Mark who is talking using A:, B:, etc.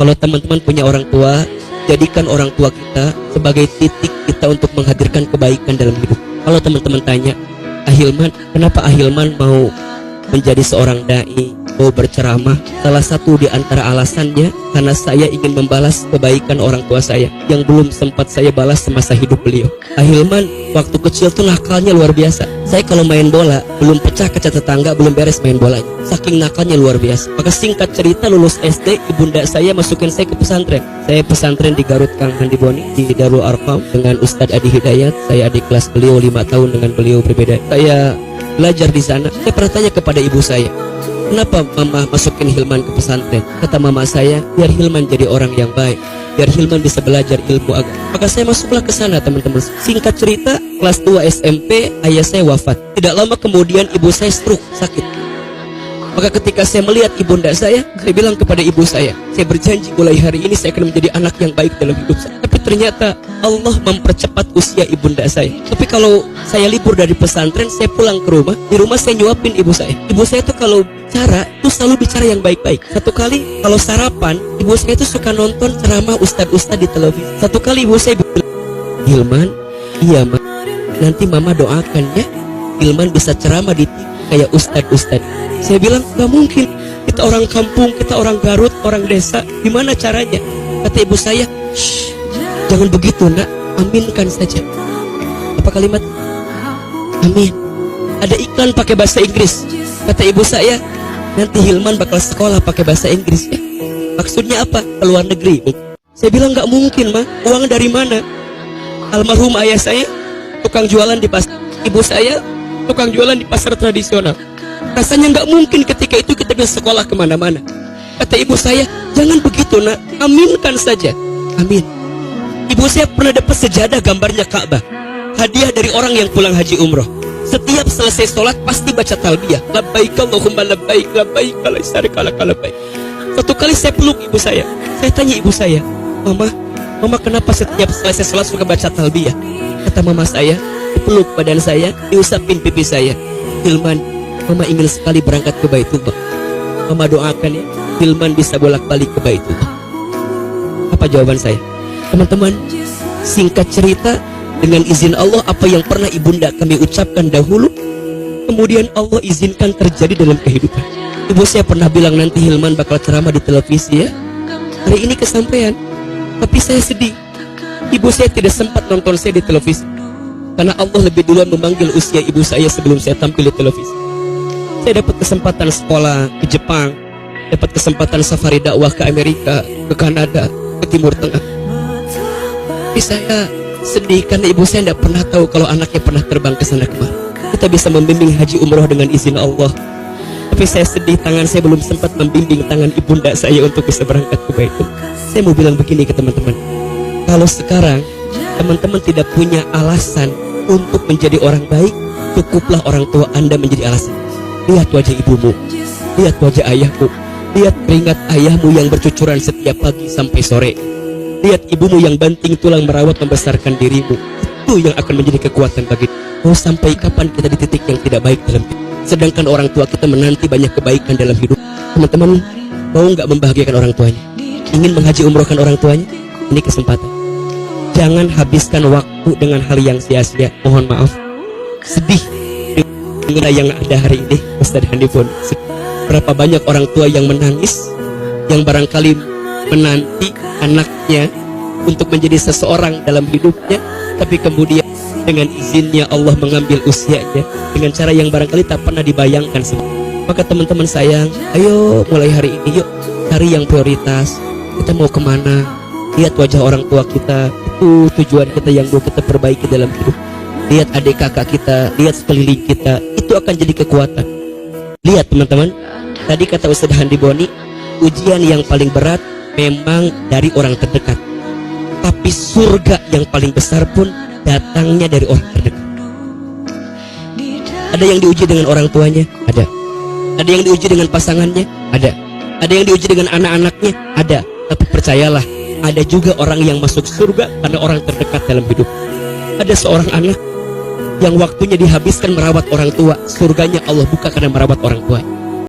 A: Kalau teman-teman punya orang tua, jadikan orang tua kita sebagai titik kita untuk menghadirkan kebaikan dalam hidup. Kalau teman-teman tanya, Ahilman, kenapa Ahilman mau menjadi seorang dai, mau berceramah? Salah satu di antara alasannya karena saya ingin membalas kebaikan orang tua saya yang belum sempat saya balas semasa hidup beliau. Ahilman waktu kecil tuh nakalnya luar biasa. Saya kalau main bola belum pecah kaca tetangga, belum beres main bolanya, saking nakalnya luar biasa. Maka singkat cerita, lulus SD, ibunda saya masukin saya ke pesantren. Saya pesantren di Garut Kang Handiboni, di Darul Arqam dengan Ustadz Adi Hidayat. Saya adik kelas beliau 5 tahun dengan beliau berbeda. Saya belajar di sana. Saya pernah tanya kepada ibu saya, kenapa mama masukin Hilman ke pesantren? Kata mama saya, biar Hilman jadi orang yang baik, biar Hilman bisa belajar ilmu agama. Maka saya masuklah ke sana, teman-teman. Singkat cerita, kelas 2 SMP ayah saya wafat. Tidak lama kemudian ibu saya stroke, sakit. Maka ketika saya melihat ibunda saya bilang kepada ibu saya berjanji mulai hari ini saya akan menjadi anak yang baik dalam hidup saya. Tapi ternyata Allah mempercepat usia ibunda saya. Tapi kalau saya libur dari pesantren, saya pulang ke rumah. Di rumah saya nyuapin ibu saya. Ibu saya tuh kalau bicara tuh selalu bicara yang baik-baik. Satu kali kalau sarapan, ibu saya tuh suka nonton ceramah ustadz-ustadz di televisi. Satu kali ibu saya bilang, Hilman, iya ma, nanti mama doakan ya Hilman bisa ceramah di TV kayak ustadz-ustadz. Saya bilang, gak mungkin, kita orang kampung, kita orang Garut, orang desa, gimana caranya? Kata ibu saya, shh, jangan begitu nak, aminkan saja. Apa kalimat? Amin. Ada iklan pakai bahasa Inggris. Kata ibu saya, nanti Hilman bakal sekolah pakai bahasa Inggris ya. Maksudnya apa? Ke luar negeri. Saya bilang gak mungkin mah, uang dari mana? Almarhum ayah saya tukang jualan di pasar, ibu saya tukang jualan di pasar tradisional. Rasanya nggak mungkin ketika itu kita bisa sekolah kemana-mana. Kata ibu saya, jangan begitu nak, aminkan saja. Amin. Ibu saya pernah dapat sejadah gambarnya Ka'bah, hadiah dari orang yang pulang haji umroh. Setiap selesai sholat pasti baca talbiyah, labbaik Allahumma labbaik, labbaik la syarika lak labbaik. Satu kali saya peluk ibu saya tanya ibu saya, mama kenapa setiap selesai sholat suka baca talbiyah? Kata mama saya, dipeluk badan saya, diusapin pipi saya. Hilman, mama ingin sekali berangkat ke Baitullah. Mama doakan ya, Hilman bisa bolak-balik ke Baitullah. Apa jawaban saya? Teman-teman, singkat cerita, dengan izin Allah, apa yang pernah ibunda kami ucapkan dahulu, kemudian Allah izinkan terjadi dalam kehidupan. Ibu saya pernah bilang nanti Hilman bakal ceramah di televisi ya. Hari ini kesampaian, tapi saya sedih. Ibu saya tidak sempat nonton saya di televisi, karena Allah lebih duluan memanggil usia ibu saya sebelum saya tampil di televisi. Saya dapat kesempatan sekolah ke Jepang, dapat kesempatan safari dakwah ke Amerika, ke Kanada, ke Timur Tengah. Tapi saya sedih karena ibu saya tidak pernah tahu kalau anaknya pernah terbang ke sana kemari. Kita bisa membimbing haji umroh dengan izin Allah. Tapi saya sedih, tangan saya belum sempat membimbing tangan ibunda saya untuk bisa berangkat ke Baitul. Saya mau bilang begini ke teman-teman, kalau sekarang teman-teman tidak punya alasan untuk menjadi orang baik, cukuplah orang tua Anda menjadi alasan. Lihat wajah ibumu, lihat wajah ayahmu, lihat keringat ayahmu yang bercucuran setiap pagi sampai sore, lihat ibumu yang banting tulang merawat membesarkan dirimu. Itu yang akan menjadi kekuatan bagi kita. Mau sampai kapan kita di titik yang tidak baik dalam hidup, sedangkan orang tua kita menanti banyak kebaikan dalam hidup. Teman-teman, mau nggak membahagiakan orang tuanya? Ingin menghaji umrohkan orang tuanya? Ini kesempatan. Jangan habiskan waktu dengan hal yang sia-sia. Mohon maaf, sedih yang ada hari ini, Ustadz Handipun. Berapa banyak orang tua yang menangis, yang barangkali menanti anaknya untuk menjadi seseorang dalam hidupnya, tapi kemudian dengan izinnya Allah mengambil usianya dengan cara yang barangkali tak pernah dibayangkan sebelumnya. Maka teman-teman sayang, ayo mulai hari ini yuk cari yang prioritas. Kita mau kemana? Lihat wajah orang tua kita, itu tujuan kita yang mau kita perbaiki dalam hidup. Lihat adik kakak kita, lihat sekeliling kita, itu akan jadi kekuatan. Lihat teman-teman, tadi kata Ustadz Handiboni, ujian yang paling berat memang dari orang terdekat, tapi surga yang paling besar pun datangnya dari orang terdekat. Ada yang diuji dengan orang tuanya, ada yang diuji dengan pasangannya, ada yang diuji dengan anak-anaknya, ada. Tapi percayalah, ada juga orang yang masuk surga karena orang terdekat dalam hidup. Ada seorang anak yang waktunya dihabiskan merawat orang tua, surganya Allah buka karena merawat orang tua.